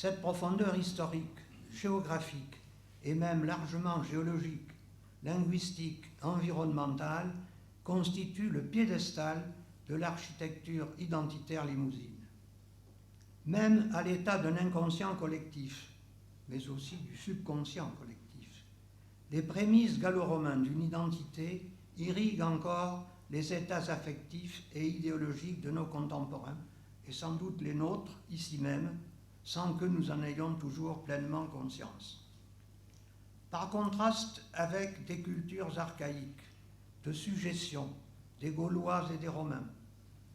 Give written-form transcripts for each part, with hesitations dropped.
Cette profondeur historique, géographique et même largement géologique, linguistique, environnementale constitue le piédestal de l'architecture identitaire limousine. Même à l'état d'un inconscient collectif, mais aussi du subconscient collectif, les prémices gallo-romains d'une identité irriguent encore les états affectifs et idéologiques de nos contemporains, et sans doute les nôtres, ici même, sans que nous en ayons toujours pleinement conscience. Par contraste avec des cultures archaïques, de sujétion, des Gaulois et des Romains,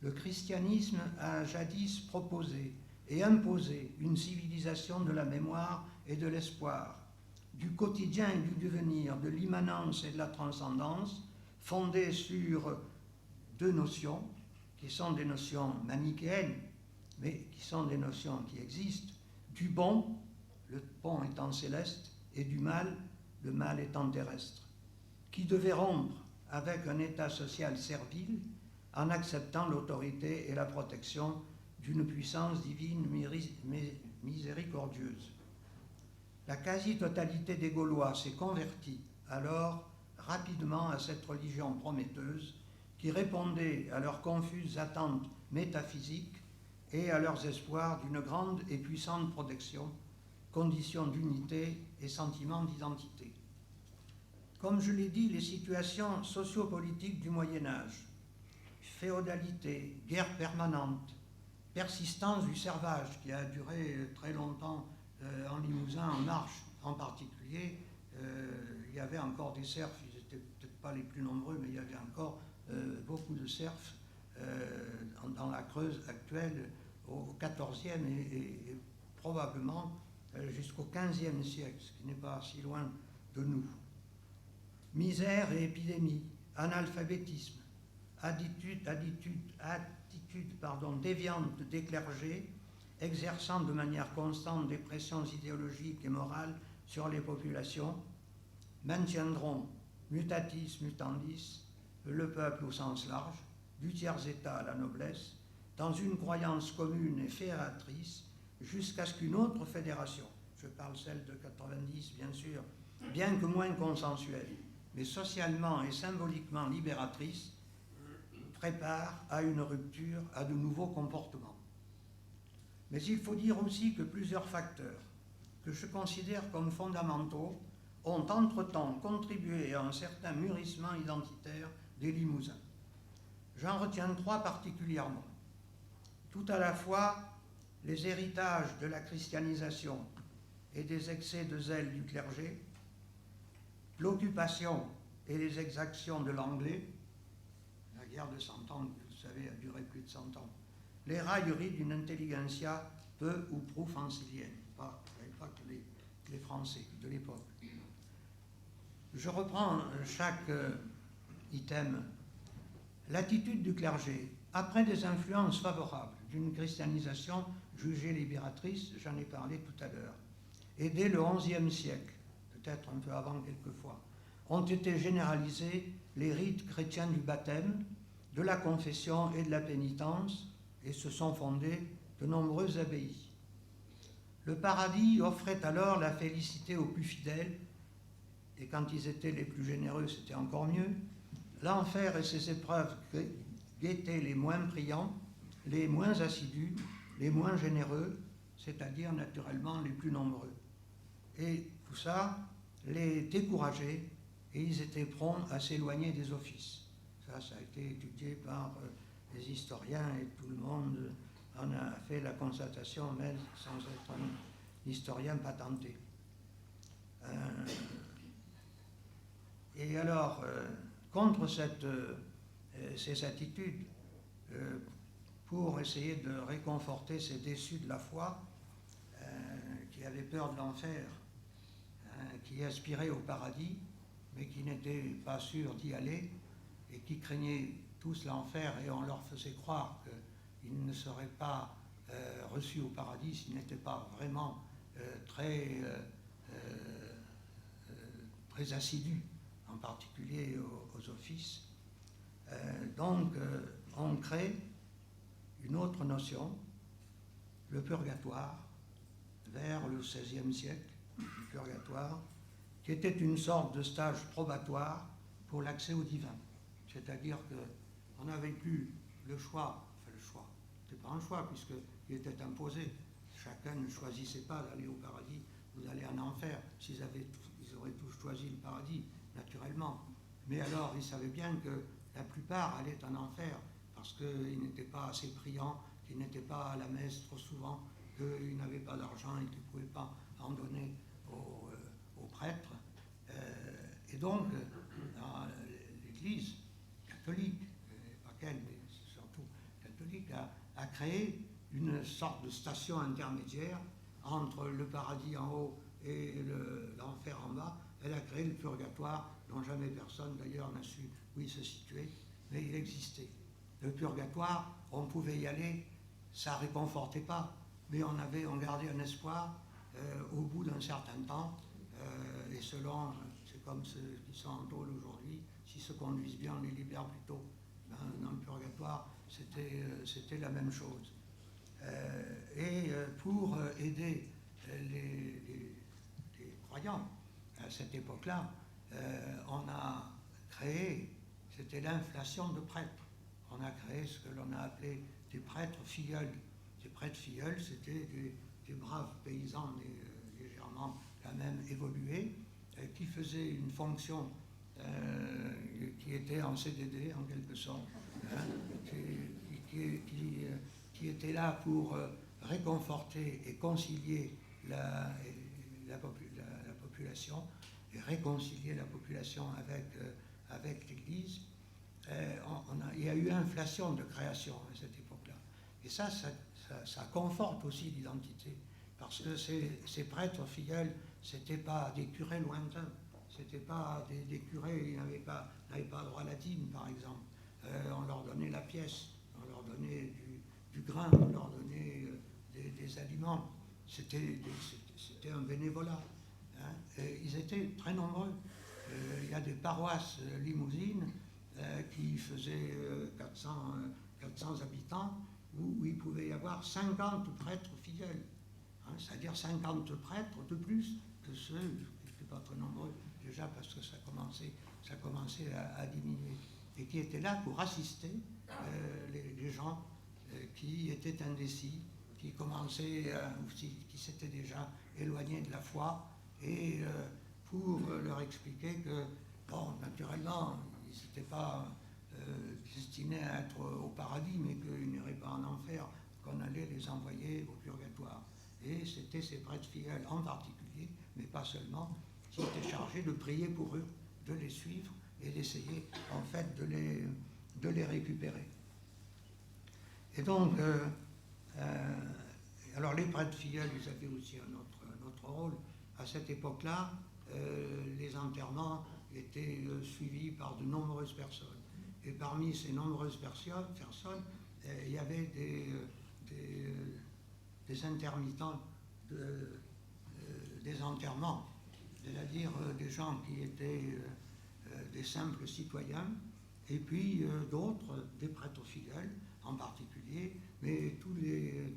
le christianisme a jadis proposé et imposé une civilisation de la mémoire et de l'espoir, du quotidien et du devenir, de l'immanence et de la transcendance, fondée sur deux notions, qui sont des notions manichéennes, mais qui sont des notions qui existent, du bon, le bon étant céleste, et du mal, le mal étant terrestre, qui devait rompre avec un état social servile en acceptant l'autorité et la protection d'une puissance divine miséricordieuse. La quasi-totalité des Gaulois s'est convertie alors rapidement à cette religion prometteuse qui répondait à leurs confuses attentes métaphysiques et à leurs espoirs d'une grande et puissante protection, condition d'unité et sentiment d'identité. Comme je l'ai dit, les situations sociopolitiques du Moyen-Âge, féodalité, guerre permanente, persistance du servage qui a duré très longtemps en Limousin, en Marche en particulier, il y avait encore des serfs, ils n'étaient peut-être pas les plus nombreux, mais il y avait encore beaucoup de serfs dans la Creuse actuelle au XIVe et probablement jusqu'au XVe siècle, ce qui n'est pas si loin de nous. Misère et épidémie, analphabétisme, attitude déviante des clergés, exerçant de manière constante des pressions idéologiques et morales sur les populations, maintiendront mutatis mutandis le peuple au sens large, du tiers-état à la noblesse, dans une croyance commune et fédératrice, jusqu'à ce qu'une autre fédération, je parle celle de 90 bien sûr, bien que moins consensuelle, mais socialement et symboliquement libératrice, prépare à une rupture, à de nouveaux comportements. Mais il faut dire aussi que plusieurs facteurs, que je considère comme fondamentaux, ont entre-temps contribué à un certain mûrissement identitaire des Limousins. J'en retiens trois particulièrement. Tout à la fois les héritages de la christianisation et des excès de zèle du clergé, l'occupation et les exactions de l'anglais, la guerre de 100 ans, vous savez, a duré plus de 100 ans, les railleries d'une intelligentsia peu ou prou francilienne, pas que les Français de l'époque. Je reprends chaque item. L'attitude du clergé, après des influences favorables d'une christianisation jugée libératrice, j'en ai parlé tout à l'heure, et dès le XIe siècle, peut-être un peu avant quelquefois, ont été généralisés les rites chrétiens du baptême, de la confession et de la pénitence, et se sont fondées de nombreuses abbayes. Le paradis offrait alors la félicité aux plus fidèles, et quand ils étaient les plus généreux, c'était encore mieux. L'enfer et ses épreuves guettaient les moins priants, les moins assidus, les moins généreux, c'est-à-dire naturellement les plus nombreux. Et tout ça les décourageait et ils étaient prompts à s'éloigner des offices. Ça a été étudié par les historiens et tout le monde en a fait la constatation, même sans être un historien patenté. Et alors, contre ces attitudes, pour essayer de réconforter ces déçus de la foi, qui avaient peur de l'enfer, qui aspiraient au paradis, mais qui n'étaient pas sûrs d'y aller, et qui craignaient tous l'enfer, et on leur faisait croire qu'ils ne seraient pas reçus au paradis s'ils n'étaient pas vraiment très assidus, en particulier aux offices. Donc, on crée une autre notion, le purgatoire, vers au XVIe siècle, du purgatoire, qui était une sorte de stage probatoire pour l'accès au divin. C'est-à-dire qu'on n'avait plus le choix, c'était pas un choix puisqu'il était imposé. Chacun ne choisissait pas d'aller au paradis ou d'aller en enfer. Ils auraient tous choisi le paradis, naturellement. Mais alors, ils savaient bien que la plupart allaient en enfer parce qu'ils n'étaient pas assez priants, qu'ils n'étaient pas à la messe trop souvent, qu'ils n'avaient pas d'argent et qu'ils ne pouvaient pas en donner aux prêtres. Et donc, dans l'Église catholique, pas qu'elle, mais surtout catholique, a créé une sorte de station intermédiaire entre le paradis en haut et l'enfer en bas. Elle a créé le purgatoire, dont jamais personne d'ailleurs n'a su où il se situait, mais il existait. Le purgatoire, on pouvait y aller, ça ne réconfortait pas, mais on gardait un espoir au bout d'un certain temps, et selon, c'est comme ceux qui sont en tôle aujourd'hui, s'ils se conduisent bien, on les libère plus tôt. Dans le purgatoire, c'était la même chose. Et pour aider les croyants à cette époque-là, on a créé, c'était l'inflation de prêtres. On a créé ce que l'on a appelé des prêtres filleuls. Des prêtres filleuls, c'était des braves paysans légèrement quand même évolués, qui faisaient une fonction qui était en CDD en quelque sorte, hein, qui était là pour réconforter et concilier la population et réconcilier la population avec l'Église. Il y a eu inflation de création à cette époque-là. Et ça conforte aussi l'identité, parce que ces prêtres filleuls, ce n'étaient pas des curés lointains, ce n'étaient pas des curés, ils n'avaient pas droit à la dîme, par exemple. On leur donnait la pièce, on leur donnait du grain, on leur donnait des aliments. C'était un bénévolat. Hein. Ils étaient très nombreux. Il y a des paroisses limousines qui faisaient 400 habitants, où il pouvait y avoir 50 prêtres filleuls. Hein, c'est-à-dire 50 prêtres de plus que ceux qui n'étaient pas très nombreux, déjà parce que ça commençait à diminuer. Et qui étaient là pour assister les gens qui étaient indécis, qui commençaient, qui s'étaient déjà éloignés de la foi, et pour leur expliquer que, bon, naturellement, ils n'étaient pas destinés à être au paradis, mais qu'ils n'iraient pas en enfer, qu'on allait les envoyer au purgatoire. Et c'était ces prêtres filleuls en particulier, mais pas seulement, qui étaient chargés de prier pour eux, de les suivre et d'essayer en fait de les récupérer. Et donc, alors les prêtres filleuls, ils avaient aussi un autre rôle. À cette époque-là, les enterrements étaient suivis par de nombreuses personnes. Et parmi ces nombreuses personnes, il y avait des intermittents des enterrements, c'est-à-dire des gens qui étaient des simples citoyens, et puis d'autres, des prêtres fidèles en particulier, mais tous les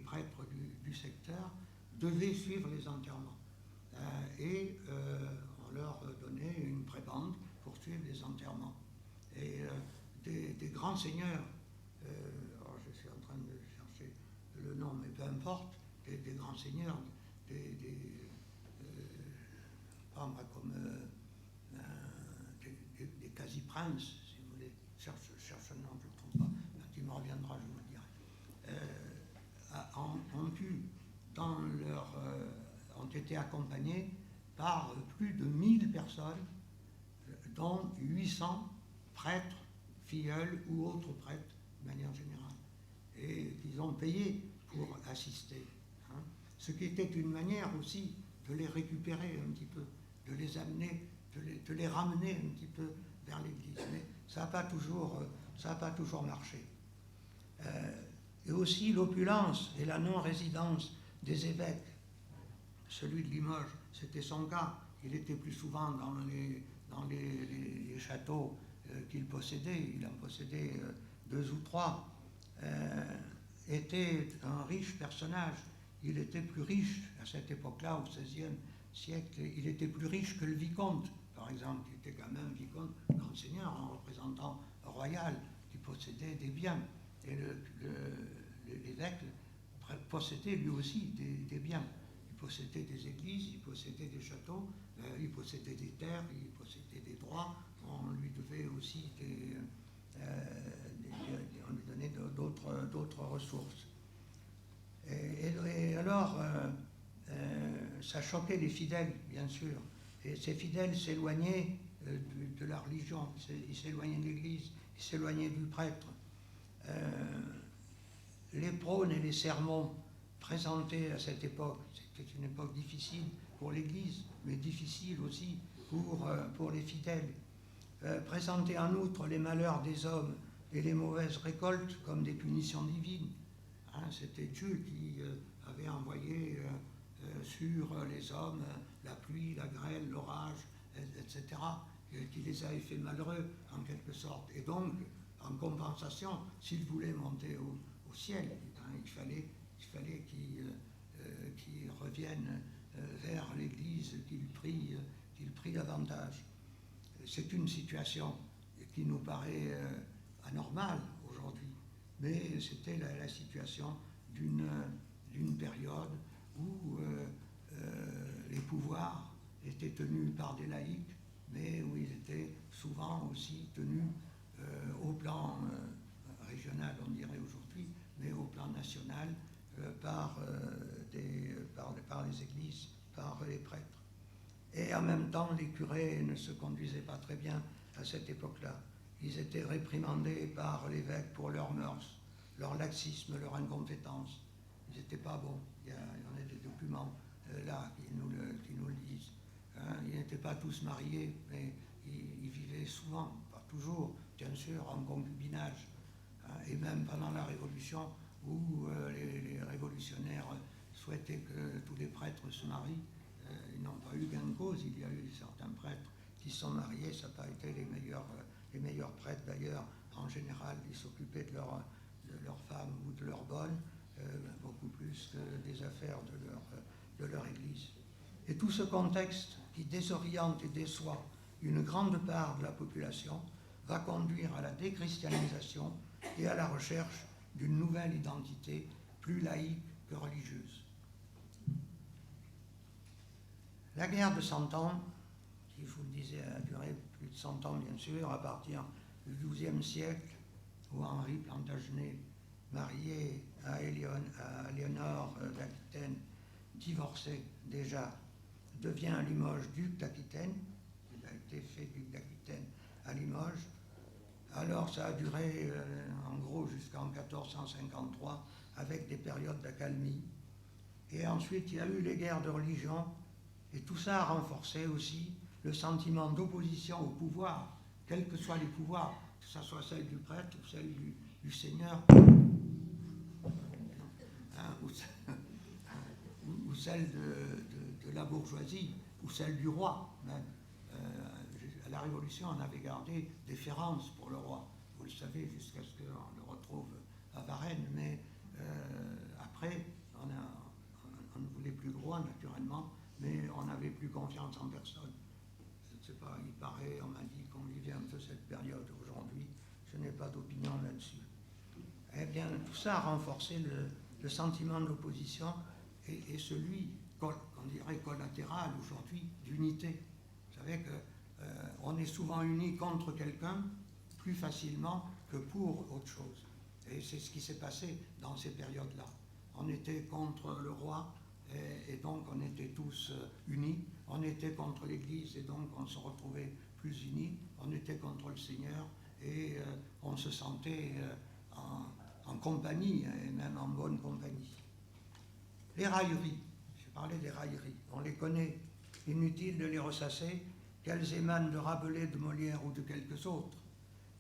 prêtres du secteur devaient suivre les enterrements. Et on leur donnait une prébende pour suivre les enterrements. Et des grands seigneurs, alors je suis en train de chercher le nom, mais peu importe, des grands seigneurs, pas moi, comme des quasi-princes, si vous voulez, cherche un nom, je ne le trouve pas, quand il me reviendra, je vous le dirai, ont été accompagnés par plus de 1000 personnes, dont 800 prêtres, filleuls ou autres prêtres, de manière générale, et qu'ils ont payé pour assister. Hein. Ce qui était une manière aussi de les récupérer un petit peu, de les amener, de les ramener un petit peu vers l'Église. Mais ça n'a pas toujours marché. Et aussi l'opulence et la non-résidence des évêques. Celui de Limoges, c'était son cas. Il était plus souvent dans les châteaux qu'il possédait. Il en possédait 2 ou 3. Était un riche personnage. il était plus riche à cette époque-là, au XVIe siècle, il était plus riche que le vicomte, par exemple. Il était quand même vicomte, grand seigneur, un représentant royal qui possédait des biens. Et l'évêque possédait lui aussi des biens. Il possédait des églises, il possédait des châteaux, il possédait des terres, il possédait des droits. On lui devait aussi on lui donnait d'autres ressources. Et alors, ça choquait les fidèles, bien sûr. Et ces fidèles s'éloignaient de la religion, ils s'éloignaient de l'Église, ils s'éloignaient du prêtre. Les prônes et les sermons présentés à cette époque, c'était une époque difficile pour l'Église, mais difficile aussi pour les fidèles. Présenter en outre les malheurs des hommes et les mauvaises récoltes comme des punitions divines. C'était Dieu qui avait envoyé sur les hommes la pluie, la grêle, l'orage, etc., qui les avait fait malheureux en quelque sorte. Et donc, en compensation, s'ils voulaient monter au ciel, il fallait qu'ils reviennent vers l'Église, qu'ils prient davantage. C'est une situation qui nous paraît anormale aujourd'hui, mais c'était la situation d'une période où les pouvoirs étaient tenus par des laïcs, mais où ils étaient souvent aussi tenus au plan régional, on dirait aujourd'hui, mais au plan national, par les églises, par les prêtres. Et en même temps, les curés ne se conduisaient pas très bien à cette époque-là. Ils étaient réprimandés par l'évêque pour leurs mœurs, leur laxisme, leur incompétence. Ils n'étaient pas bons. Il y en a des documents là qui nous le disent. Ils n'étaient pas tous mariés, mais ils vivaient souvent, pas toujours, bien sûr, en concubinage. Et même pendant la Révolution, où les révolutionnaires souhaitaient que tous les prêtres se marient, ils n'ont pas eu gain de cause. Il y a eu certains prêtres qui se sont mariés, ça n'a pas été les meilleurs prêtres d'ailleurs. En général, ils s'occupaient de leurs femmes ou de leurs bonnes, beaucoup plus que des affaires de leur église. Et tout ce contexte qui désoriente et déçoit une grande part de la population va conduire à la déchristianisation et à la recherche d'une nouvelle identité plus laïque que religieuse. La guerre de 100 ans, qui, je vous le disais, a duré plus de 100 ans, bien sûr, à partir du XIIe siècle, où Henri Plantagenet, marié à Éléonore d'Aquitaine, divorcé déjà, devient à Limoges duc d'Aquitaine. Il a été fait duc d'Aquitaine à Limoges. Alors ça a duré en gros jusqu'en 1453 avec des périodes d'accalmie. Et ensuite il y a eu les guerres de religion et tout ça a renforcé aussi le sentiment d'opposition au pouvoir, quels que soient les pouvoirs, que ce soit celle du prêtre ou celle du seigneur, ou celle de la bourgeoisie, ou celle du roi même. À la Révolution, on avait gardé déférence pour le roi, vous le savez, jusqu'à ce qu'on le retrouve à Varennes, mais après, on ne voulait plus le roi, naturellement, mais on n'avait plus confiance en personne. Je ne sais pas, il paraît, on m'a dit qu'on vivait un peu cette période aujourd'hui, je n'ai pas d'opinion là-dessus. Eh bien, tout ça a renforcé le sentiment de l'opposition et celui, qu'on dirait collatéral aujourd'hui, d'unité. Vous savez qu'on est souvent unis contre quelqu'un plus facilement que pour autre chose. Et c'est ce qui s'est passé dans ces périodes-là. On était contre le roi et donc on était tous unis. On était contre l'Église et donc on se retrouvait plus unis. On était contre le Seigneur et on se sentait en compagnie et même en bonne compagnie. Les railleries, j'ai parlé des railleries, on les connaît, inutile de les ressasser, qu'elles émanent de Rabelais, de Molière ou de quelques autres,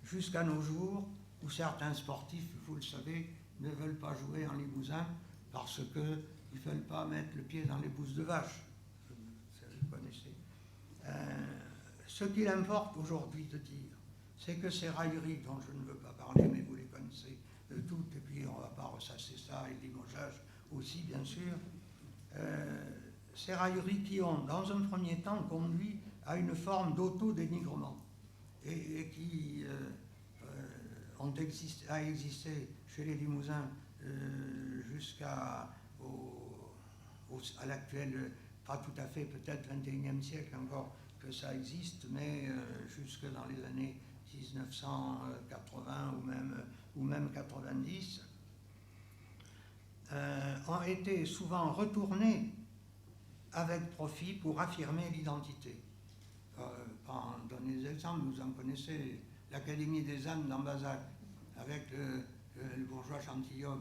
jusqu'à nos jours où certains sportifs, vous le savez, ne veulent pas jouer en Limousin parce qu'ils ne veulent pas mettre le pied dans les bousses de vache. Vous connaissez. Ce qu'il importe aujourd'hui de dire, c'est que ces railleries dont je ne veux pas parler, mais vous les connaissez toutes, et puis on ne va pas ressasser ça, et le limogeage aussi, bien sûr, ces railleries qui ont, dans un premier temps, conduit à une forme d'auto-dénigrement et qui a existé chez les Limousins jusqu'à l'actuel, pas tout à fait, peut-être 21e siècle encore que ça existe, mais jusque dans les années 1980 ou même 90, ont été souvent retournés avec profit pour affirmer l'identité. Pour donner des exemples, vous en connaissez l'Académie des ânes d'Ambazac avec le bourgeois Chantillon.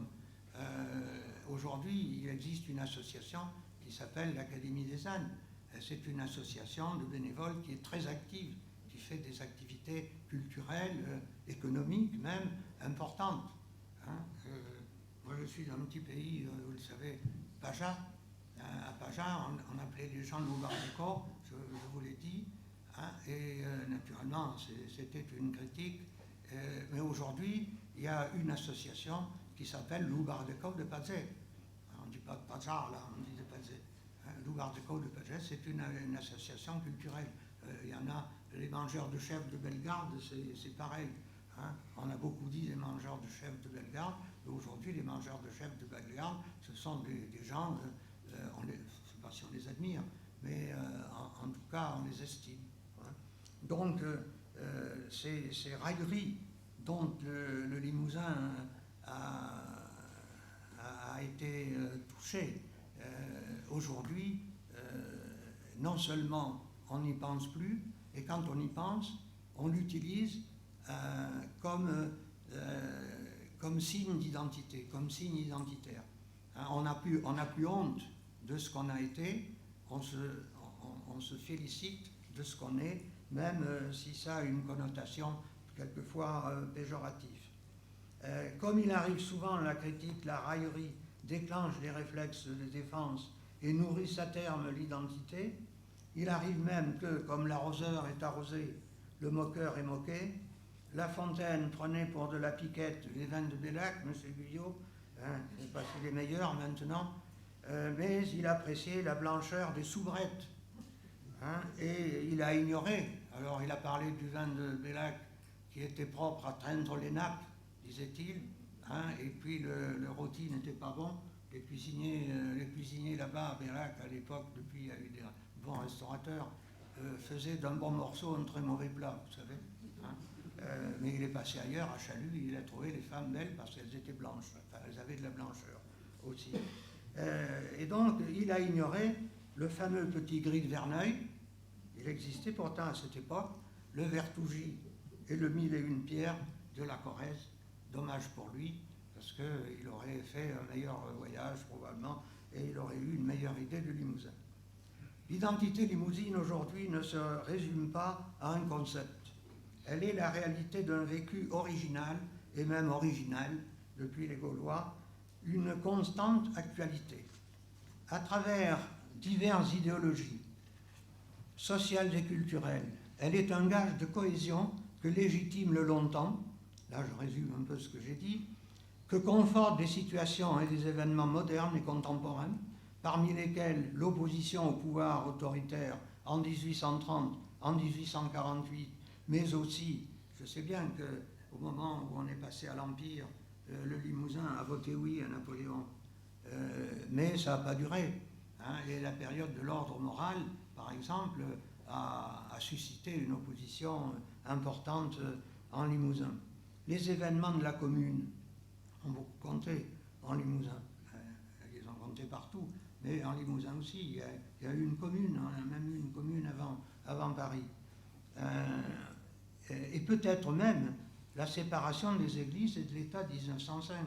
Aujourd'hui, il existe une association qui s'appelle l'Académie des ânes. C'est une association de bénévoles qui est très active, qui fait des activités culturelles, économiques même, importantes. Moi, je suis dans un petit pays, vous le savez, Paja. À Paja, on appelait les gens loubards-des-corps, je vous l'ai dit. Et naturellement, c'était une critique. Mais aujourd'hui, il y a une association qui s'appelle Loubards-des-corps de Pazet. On ne dit pas de Paja, là, on dit de Pazet. Loubards-des-corps de Pazet, c'est une association culturelle. Il y en a les mangeurs de chèvres de Bellegarde, c'est pareil. On a beaucoup dit les mangeurs de chèvres de Bellegarde, mais aujourd'hui, les mangeurs de chèvres de Bellegarde, ce sont des gens, je ne sais pas si on les admire, mais en tout cas, on les estime. Donc, ces railleries dont le Limousin a été touché, aujourd'hui, non seulement on n'y pense plus, et quand on y pense, on l'utilise comme signe d'identité, comme signe identitaire. On n'a plus honte de ce qu'on a été, on se félicite de ce qu'on est, même si ça a une connotation quelquefois péjorative. Comme il arrive souvent, la critique, la raillerie déclenche des réflexes de défense et nourrissent à terme l'identité. Il arrive même que, comme l'arroseur est arrosé, le moqueur est moqué. La Fontaine prenait pour de la piquette les vins de Bellac, M. Guyot, je ne sais pas s'il est meilleur maintenant, mais il appréciait la blancheur des soubrettes. Et il a ignoré, alors il a parlé du vin de Bellac qui était propre à teindre les nappes, disait-il, et puis le rôti n'était pas bon. Les cuisiniers là-bas à Bellac, à l'époque, depuis il y a eu des bons restaurateurs, faisaient d'un bon morceau un très mauvais plat, vous savez. Mais il est passé ailleurs, à Chalut, il a trouvé les femmes belles parce qu'elles étaient blanches, enfin, elles avaient de la blancheur aussi. Et donc, il a ignoré le fameux petit gris de Verneuil. Il existait pourtant à cette époque, le Vertougy et le 1001 pierres de la Corrèze. Dommage pour lui, parce qu'il aurait fait un meilleur voyage probablement, et il aurait eu une meilleure idée du Limousin. L'identité limousine aujourd'hui ne se résume pas à un concept. Elle est la réalité d'un vécu original, et même original, depuis les Gaulois, une constante actualité. À travers diverses idéologies, sociales et culturelles, elle est un gage de cohésion que légitime le longtemps, là je résume un peu ce que j'ai dit, que confortent des situations et des événements modernes et contemporains, parmi lesquels l'opposition au pouvoir autoritaire en 1830, en 1848, mais aussi, je sais bien qu'au moment où on est passé à l'Empire, le Limousin a voté oui à Napoléon, mais ça n'a pas duré. Et la période de l'ordre moral, par exemple, a suscité une opposition importante en Limousin. Les événements de la commune ont beaucoup compté en Limousin. Ils ont compté partout, mais en Limousin aussi. Il y a eu une commune, on a même eu une commune avant Paris. Et peut-être même la séparation des églises et de l'État de 1905,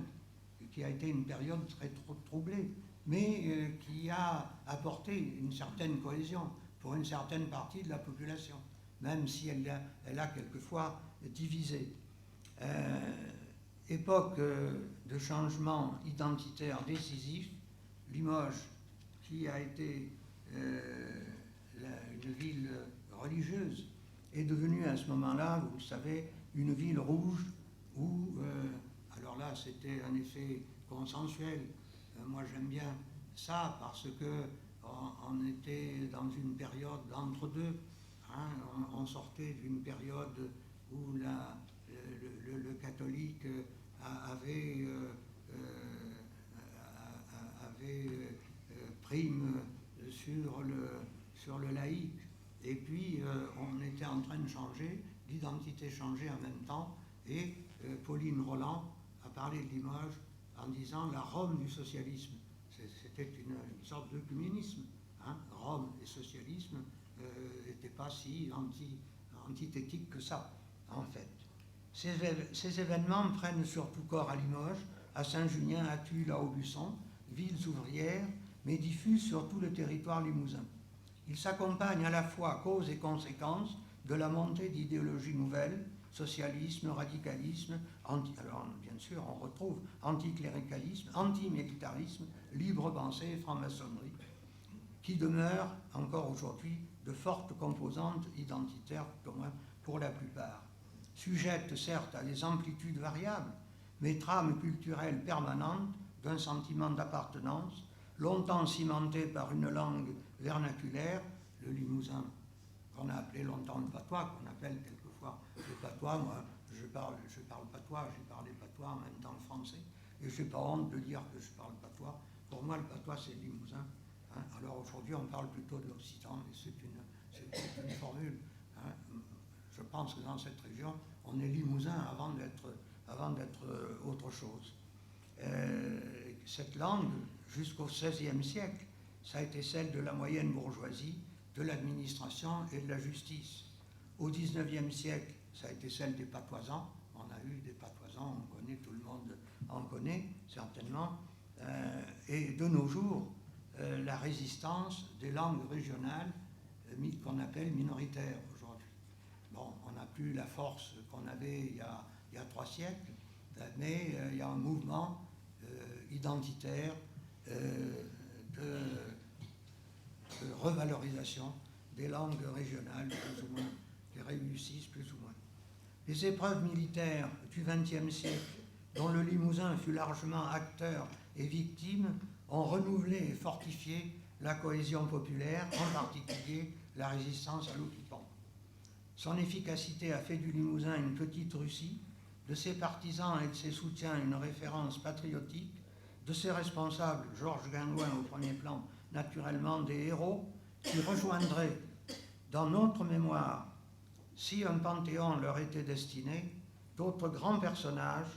qui a été une période très troublée, mais qui a apporté une certaine cohésion pour une certaine partie de la population, même si elle a quelquefois divisé. Époque de changement identitaire décisif, Limoges, qui a été une ville religieuse, est devenue à ce moment-là, vous le savez, une ville rouge où, alors là c'était un effet consensuel, moi j'aime bien ça parce que on était dans une période d'entre-deux. Hein, on sortait d'une période où le catholique avait prime sur le laïque. Et puis, on était en train de changer, l'identité changeait en même temps, et Pauline Roland a parlé de Limoges en disant la Rome du socialisme. C'était une sorte d'œcuménisme. Hein. Rome et socialisme n'étaient pas si antithétiques que ça, en fait. Ces événements prennent surtout corps à Limoges, à Saint-Junien, à Tulle, à Aubusson, villes ouvrières, mais diffusent sur tout le territoire limousin. Ils s'accompagnent à la fois cause et conséquence de la montée d'idéologies nouvelles, socialisme, radicalisme, alors bien sûr on retrouve anticléricalisme, antimilitarisme, libre pensée, franc-maçonnerie, qui demeurent encore aujourd'hui de fortes composantes identitaires, au moins pour la plupart. Sujettes certes à des amplitudes variables, mais trames culturelles permanentes d'un sentiment d'appartenance, longtemps cimenté par une langue vernaculaire, le limousin, qu'on a appelé longtemps le patois, qu'on appelle quelquefois le patois. Moi, je parle patois, j'ai parlé patois en même temps le français, et je n'ai pas honte de dire que je parle patois. Pour moi, le patois, c'est le limousin. Hein. Alors aujourd'hui, on parle plutôt de l'occitan, mais c'est une formule. Hein. Je pense que dans cette région, on est limousin avant d'être autre chose. Cette langue, jusqu'au XVIe siècle, ça a été celle de la moyenne bourgeoisie, de l'administration et de la justice. Au XIXe siècle, ça a été celle des patoisans. On a eu des patoisans, on connaît, tout le monde en connaît, certainement. Et de nos jours, la résistance des langues régionales qu'on appelle minoritaires aujourd'hui. Bon, on n'a plus la force qu'on avait il y a 3 siècles, mais il y a un mouvement identitaire de revalorisation des langues régionales, plus ou moins, qui réussissent plus ou moins. Les épreuves militaires du XXe siècle, dont le Limousin fut largement acteur et victime, ont renouvelé et fortifié la cohésion populaire, en particulier la résistance à l'occupant. Son efficacité a fait du Limousin une petite Russie, de ses partisans et de ses soutiens une référence patriotique, de ses responsables, Georges Guingouin au premier plan, naturellement des héros, qui rejoindraient dans notre mémoire, si un panthéon leur était destiné, d'autres grands personnages,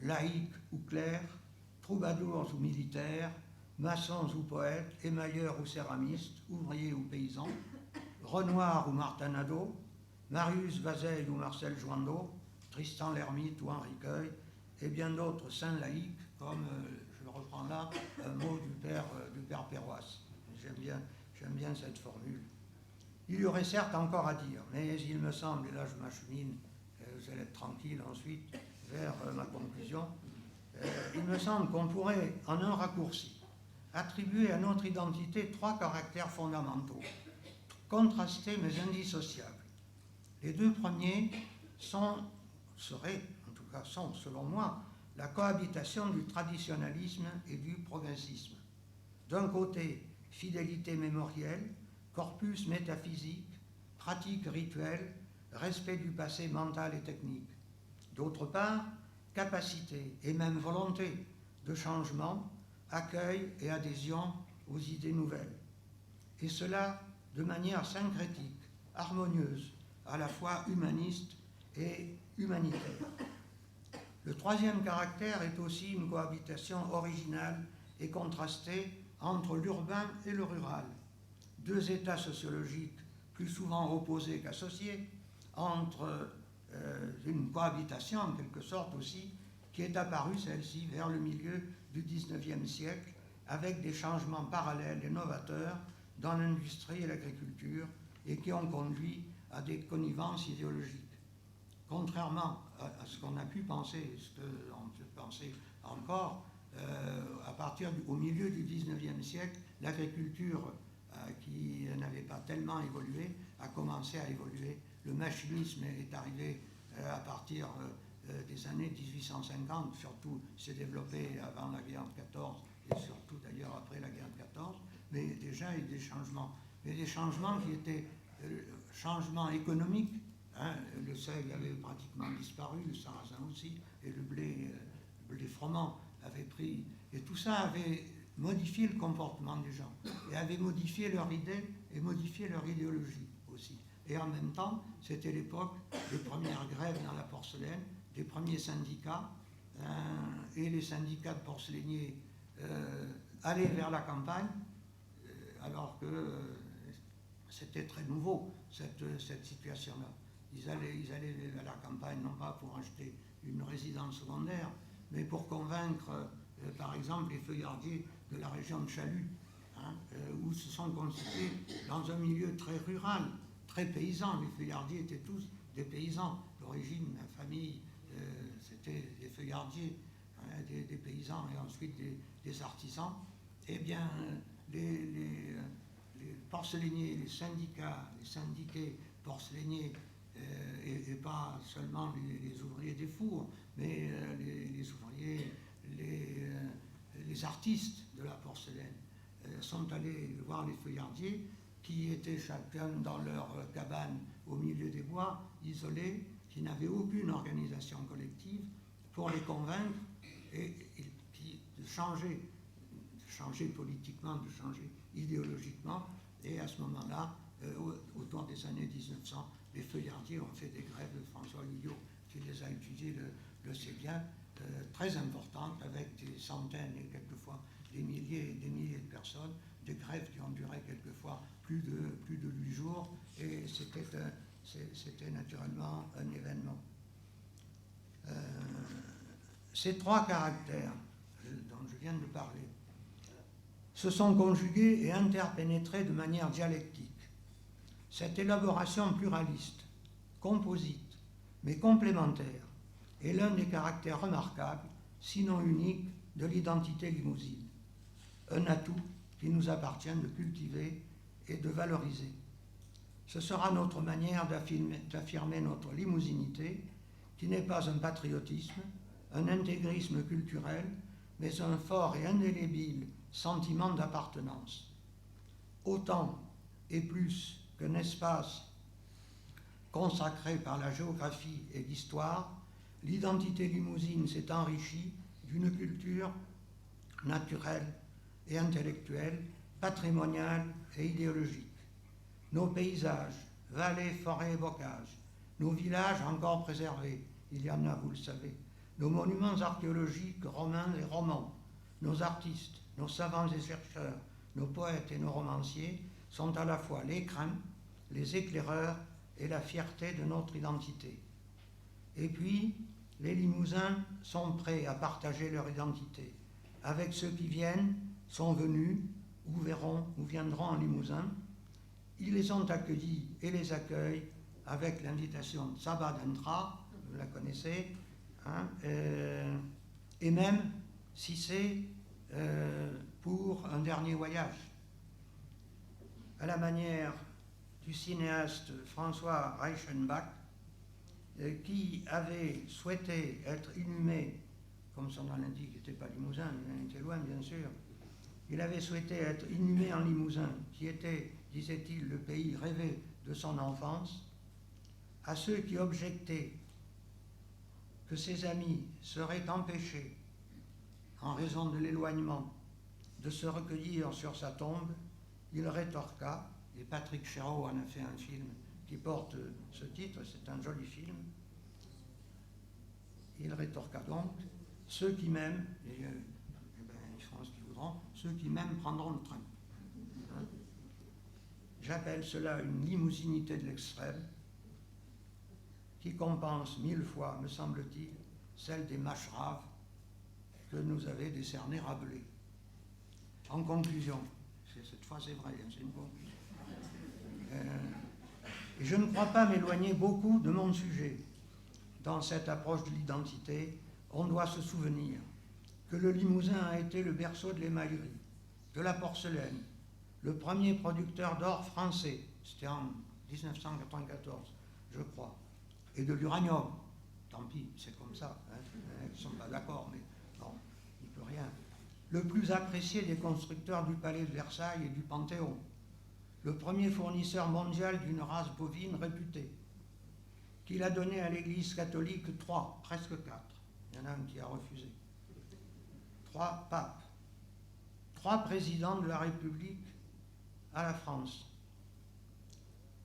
laïcs ou clercs, troubadours ou militaires, maçons ou poètes, émailleurs ou céramistes, ouvriers ou paysans, Renoir ou Martinado, Marius Vazeille ou Marcel Joindeau, Tristan l'Hermite ou Henri Queuille, et bien d'autres saints laïcs, comme, je reprends là, un mot du père Péroisse. J'aime bien cette formule. Il y aurait certes encore à dire, mais il me semble, et là je m'achemine, vous allez être tranquille ensuite, vers ma conclusion, il me semble qu'on pourrait, en un raccourci, attribuer à notre identité 3 caractères fondamentaux, contrastés mais indissociables. Les 2 premiers sont, selon moi, la cohabitation du traditionnalisme et du progressisme. D'un côté, fidélité mémorielle, corpus métaphysique, pratique rituelle, respect du passé mental et technique. D'autre part, capacité et même volonté de changement, accueil et adhésion aux idées nouvelles. Et cela de manière syncrétique, harmonieuse, à la fois humaniste et humanitaire. Le 3e caractère est aussi une cohabitation originale et contrastée entre l'urbain et le rural. 2 états sociologiques plus souvent opposés qu'associés, entre une cohabitation en quelque sorte aussi, qui est apparue celle-ci vers le milieu du XIXe siècle, avec des changements parallèles et novateurs dans l'industrie et l'agriculture, et qui ont conduit à des connivences idéologiques. Contrairement à ce qu'on a pu penser, ce qu'on peut penser encore, à partir au milieu du XIXe siècle, l'agriculture qui n'avait pas tellement évolué a commencé à évoluer. Le machinisme est arrivé à partir des années 1850, surtout s'est développé avant la guerre de 14 et surtout d'ailleurs après la guerre de 14. mais déjà il y a des changements. Mais des changements qui étaient changements économiques. Hein, le seigle avait pratiquement disparu, le sarrasin aussi, et le blé froment avait pris. Et tout ça avait modifié le comportement des gens, et avait modifié leur idée et modifié leur idéologie aussi. Et en même temps, c'était l'époque des premières grèves dans la porcelaine, des premiers syndicats, et les syndicats de porcelainiers allaient vers la campagne, alors que c'était très nouveau, cette situation-là. Ils allaient à la campagne, non pas pour acheter une résidence secondaire, mais pour convaincre, par exemple, les feuillardiers de la région de Chalut, hein, où se sont constitués dans un milieu très rural, très paysan. Les feuillardiers étaient tous des paysans. L'origine, ma famille, c'était des feuillardiers, hein, des paysans, et ensuite des artisans. Eh bien, les porcelainiers, les syndiqués porcelainiers, et pas seulement les ouvriers des fours, mais les ouvriers, les artistes de la porcelaine, sont allés voir les feuillardiers qui étaient chacun dans leur cabane au milieu des bois, isolés, qui n'avaient aucune organisation collective, pour les convaincre de changer politiquement, de changer idéologiquement. Et à ce moment-là, autour des années 1900, les feuillardiers ont fait des grèves. François Guyot, qui les a étudiées, le sait bien, très importantes, avec des centaines et quelquefois des milliers et des milliers de personnes, des grèves qui ont duré quelquefois plus de 8 jours, et c'était naturellement un événement. Ces trois caractères dont je viens de parler se sont conjugués et interpénétrés de manière dialectique. Cette élaboration pluraliste, composite, mais complémentaire, est l'un des caractères remarquables, sinon unique, de l'identité limousine. Un atout qu'il nous appartient de cultiver et de valoriser. Ce sera notre manière d'affirmer notre limousinité, qui n'est pas un patriotisme, un intégrisme culturel, mais un fort et indélébile sentiment d'appartenance. Autant et plus qu'un espace consacré par la géographie et l'histoire, l'identité limousine s'est enrichie d'une culture naturelle et intellectuelle, patrimoniale et idéologique. Nos paysages, vallées, forêts et bocages, nos villages encore préservés, il y en a, vous le savez, nos monuments archéologiques romains et romans, nos artistes, nos savants et chercheurs, nos poètes et nos romanciers sont à la fois l'écrin, les éclaireurs et la fierté de notre identité. Et puis, les Limousins sont prêts à partager leur identité avec ceux qui viennent, sont venus, ou verront, ou viendront en Limousin. Ils les ont accueillis et les accueillent avec l'invitation de Saba d'Entra, vous la connaissez, hein, et même si c'est pour un dernier voyage. À la manière du cinéaste François Reichenbach, qui avait souhaité être inhumé, comme son nom l'indique, il n'était pas limousin, il était loin bien sûr, il avait souhaité être inhumé en Limousin, qui était, disait-il, le pays rêvé de son enfance. À ceux qui objectaient que ses amis seraient empêchés, en raison de l'éloignement, de se recueillir sur sa tombe, il rétorqua, et Patrick Chéreau en a fait un film qui porte ce titre, c'est un joli film. Il rétorqua donc, ceux qui m'aiment, et ils feront ce qu'ils voudront, ceux qui m'aiment prendront le train. Hein? J'appelle cela une limousinité de l'extrême, qui compense 1000 fois, me semble-t-il, celle des mâcheraves que nous avait décerné Rabelais. En conclusion, cette fois c'est vrai, c'est une conclusion. Et je ne crois pas m'éloigner beaucoup de mon sujet. Dans cette approche de l'identité, on doit se souvenir que le Limousin a été le berceau de l'émaillerie, de la porcelaine, le premier producteur d'or français, c'était en 1994, je crois, et de l'uranium. Tant pis, c'est comme ça, hein. Ils ne sont pas d'accord, mais bon, il ne peut rien. le plus apprécié des constructeurs du palais de Versailles et du Panthéon, le premier fournisseur mondial d'une race bovine réputée, qu'il a donné à l'Église catholique 3, presque 4. Il y en a un qui a refusé. 3 papes, 3 présidents de la République à la France.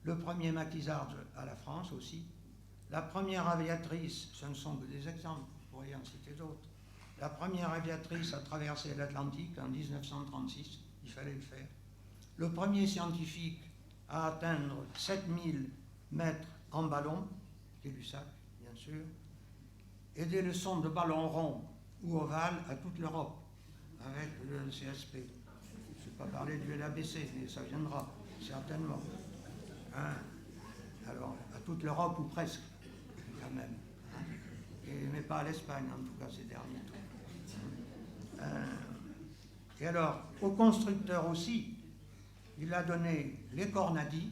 Le premier maquisard à la France aussi. La première aviatrice, ce ne sont que des exemples, vous pourriez en citer d'autres. La première aviatrice à traverser l'Atlantique en 1936, il fallait le faire. Le premier scientifique à atteindre 7000 mètres en ballon, Gay-Lussac, bien sûr, et des leçons de ballon rond ou ovale à toute l'Europe, avec le CSP. Je ne vais pas parler du LABC, mais ça viendra, certainement. Hein? Alors, à toute l'Europe ou presque, quand même. Hein? Mais pas à l'Espagne, en tout cas, ces derniers temps. Et alors, aux constructeurs aussi, il a donné les Cornadi.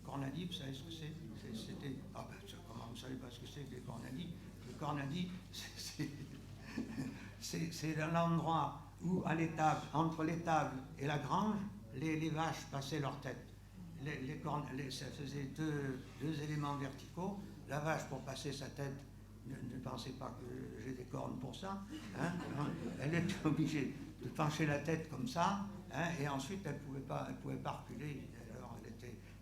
Cornadi, vous savez ce que c'est? C'était... Ah ben, comment vous ne savez pas ce que c'est que les Cornadi? Les Cornadi, c'est l'endroit où, à l'étable, entre l'étable et la grange, les vaches passaient leur tête. Ça faisait deux éléments verticaux. La vache, pour passer sa tête, ne pensez pas que j'ai des cornes pour ça. Hein, elle était obligée de pencher la tête comme ça, hein, et ensuite elle pouvait pas reculer. Alors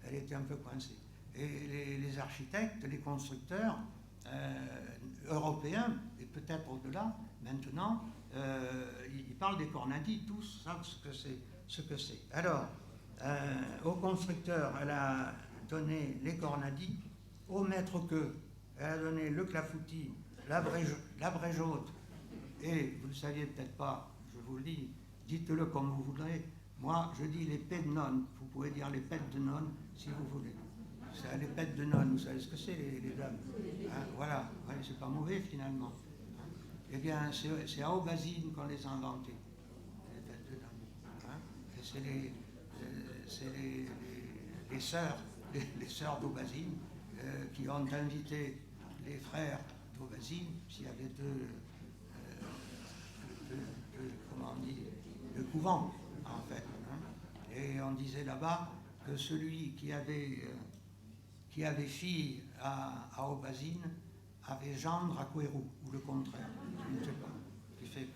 elle était un peu coincée. Et les architectes, les constructeurs européens, et peut-être au-delà, maintenant, ils parlent des Cornadi, tous savent ce que c'est. Alors, au constructeur, elle a donné les Cornadi, au maître-queux, elle a donné le clafoutis, l'abrégeaute, et vous ne le saviez peut-être pas, je vous le dis, dites-le comme vous voudrez. Moi, je dis les pets de nonne. Vous pouvez dire les pets de nonne si vous voulez. Les pets de nonne, vous savez ce que c'est, les dames. Hein, voilà, ouais, c'est pas mauvais finalement. Hein. Eh bien, c'est à Aubazine qu'on les a inventés, les pets de nonne. Hein. Et c'est les sœurs d'Aubazine qui ont invité les frères d'Aubazine, s'il y avait comment on dit, de couvent, en fait. Hein. Et on disait là-bas que celui qui avait fille à Aubazine avait gendre à Couérou, ou le contraire, je ne sais pas. Ce qui fait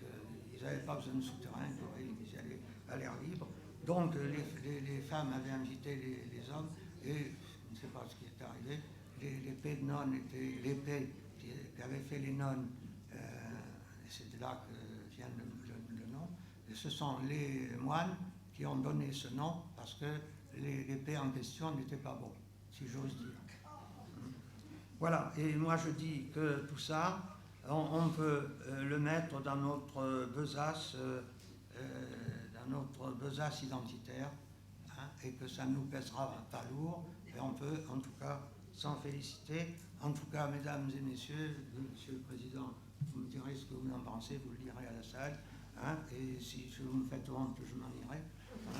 qu'ils n'avaient pas besoin de souterrain, ils allaient à l'air libre. Donc les femmes avaient invité les hommes, et je ne sais pas ce qui est arrivé. Les pets de nonnes étaient les pets qu'avaient fait les nonnes, et c'est de là que vient le nom. Et ce sont les moines qui ont donné ce nom parce que les pets en question n'étaient pas bons, si j'ose dire. Voilà, et moi je dis que tout ça, on peut le mettre dans notre besace, identitaire, hein, et que ça ne nous pèsera pas lourd, et on peut en tout cas s'en féliciter. En tout cas, mesdames et messieurs, monsieur le Président, vous me direz ce que vous en pensez, vous le direz à la salle, hein, et si vous me faites honte, je m'en irai. Hein.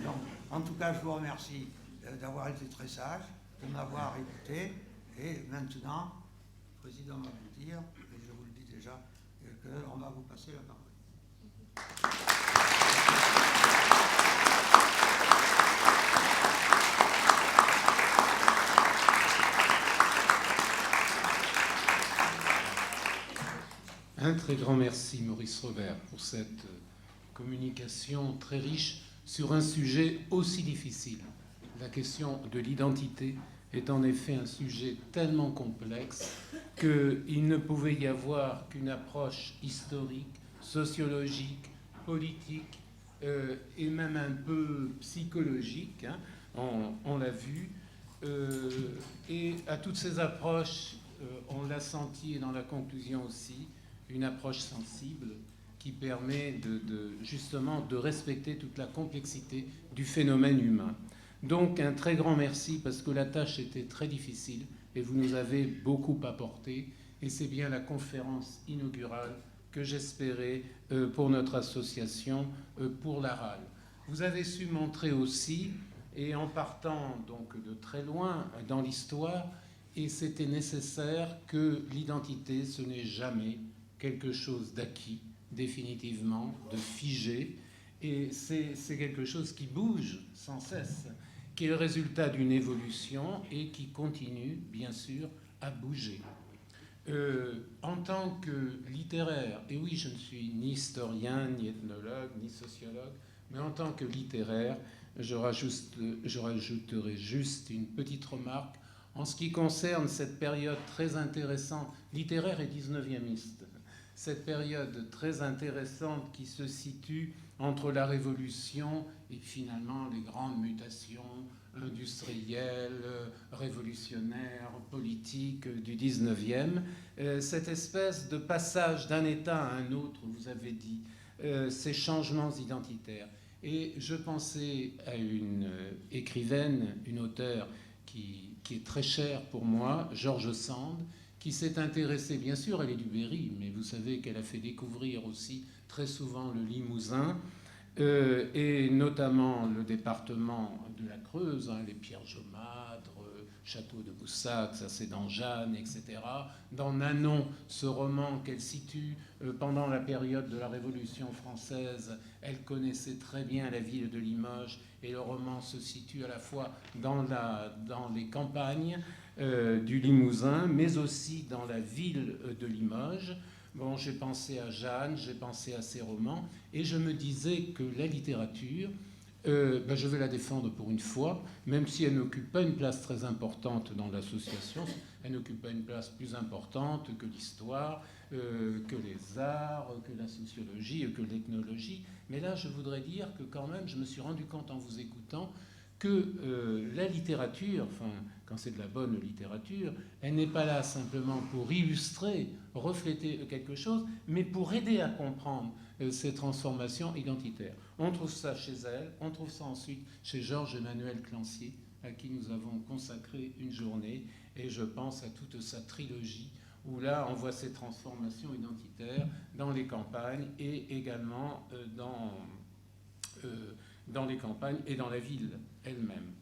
Donc, en tout cas, je vous remercie d'avoir été très sage, de m'avoir écouté, et maintenant, le Président va vous dire, et je vous le dis déjà, qu'on va vous passer la parole. Un très grand merci, Maurice Robert, pour cette communication très riche sur un sujet aussi difficile. La question de l'identité est en effet un sujet tellement complexe qu'il ne pouvait y avoir qu'une approche historique, sociologique, politique et même un peu psychologique, hein, on l'a vu. Et à toutes ces approches, on l'a senti et dans la conclusion aussi, une approche sensible qui permet justement de respecter toute la complexité du phénomène humain. Donc un très grand merci parce que la tâche était très difficile et vous nous avez beaucoup apporté et c'est bien la conférence inaugurale que j'espérais pour notre association pour la RAL. Vous avez su montrer aussi, et en partant donc de très loin dans l'histoire, et c'était nécessaire, que l'identité ce n'est jamais quelque chose d'acquis, définitivement, de figer. Et c'est quelque chose qui bouge sans cesse, qui est le résultat d'une évolution et qui continue, bien sûr, à bouger. En tant que littéraire, et oui, je ne suis ni historien, ni ethnologue, ni sociologue, mais en tant que littéraire, je rajouterai juste une petite remarque en ce qui concerne cette période très intéressante, littéraire et 19e-iste, cette période très intéressante qui se situe entre la Révolution et finalement les grandes mutations industrielles, révolutionnaires, politiques du 19e, cette espèce de passage d'un état à un autre, vous avez dit, ces changements identitaires. Et je pensais à une écrivaine, une auteure qui est très chère pour moi, George Sand, qui s'est intéressée, bien sûr, elle est du Berry, mais vous savez qu'elle a fait découvrir aussi très souvent le Limousin, et notamment le département de la Creuse, les pierres jaumâtres, château de Boussac, ça c'est dans Jeanne, etc. Dans Nanon, ce roman qu'elle situe pendant la période de la Révolution française, elle connaissait très bien la ville de Limoges, et le roman se situe à la fois dans les campagnes du Limousin, mais aussi dans la ville de Limoges. Bon, j'ai pensé à Jeanne, j'ai pensé à ces romans, et je me disais que la littérature, je vais la défendre pour une fois, même si elle n'occupe pas une place très importante dans l'association, elle n'occupe pas une place plus importante que l'histoire, que les arts, que la sociologie, que l'ethnologie. Mais là, je voudrais dire que quand même, je me suis rendu compte en vous écoutant que la littérature, enfin, quand c'est de la bonne littérature, elle n'est pas là simplement pour illustrer, refléter quelque chose, mais pour aider à comprendre ces transformations identitaires. On trouve ça chez elle, on trouve ça ensuite chez Georges-Emmanuel Clancier, à qui nous avons consacré une journée, et je pense à toute sa trilogie, où là, on voit ces transformations identitaires dans les campagnes et également dans les campagnes et dans la ville elle-même.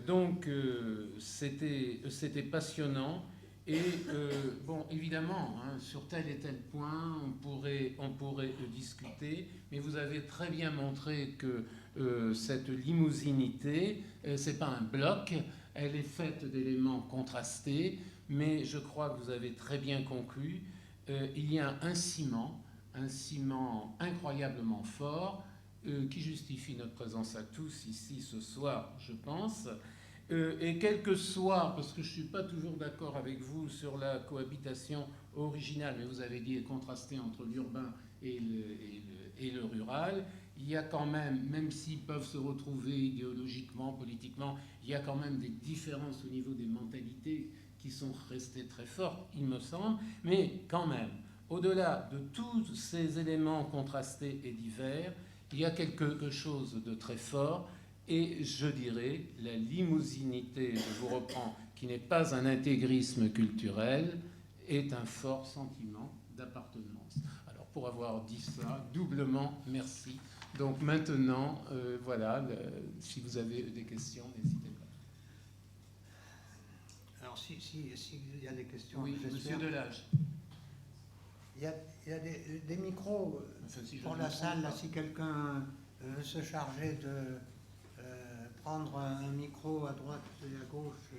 Donc, c'était passionnant. Et, bon, évidemment, sur tel et tel point, on pourrait discuter, mais vous avez très bien montré que cette limousinité, c'est pas un bloc, elle est faite d'éléments contrastés, mais je crois que vous avez très bien conclu, il y a un ciment incroyablement fort, qui justifie notre présence à tous ici ce soir, je pense. Et quel que soit, parce que je ne suis pas toujours d'accord avec vous sur la cohabitation originale, mais vous avez dit contraster entre l'urbain et le rural, il y a quand même s'ils peuvent se retrouver idéologiquement, politiquement, il y a quand même des différences au niveau des mentalités qui sont restées très fortes, il me semble, mais quand même, au-delà de tous ces éléments contrastés et divers, il y a quelque chose de très fort, et je dirais la limousinité, je vous reprends, qui n'est pas un intégrisme culturel, est un fort sentiment d'appartenance. Alors pour avoir dit ça, doublement merci. Donc maintenant, voilà, si vous avez des questions, n'hésitez pas. Alors s'il y a des questions, oui, monsieur Delage. Il y a des micros pour la salle, là, si quelqu'un veut se charger de prendre un micro à droite et à gauche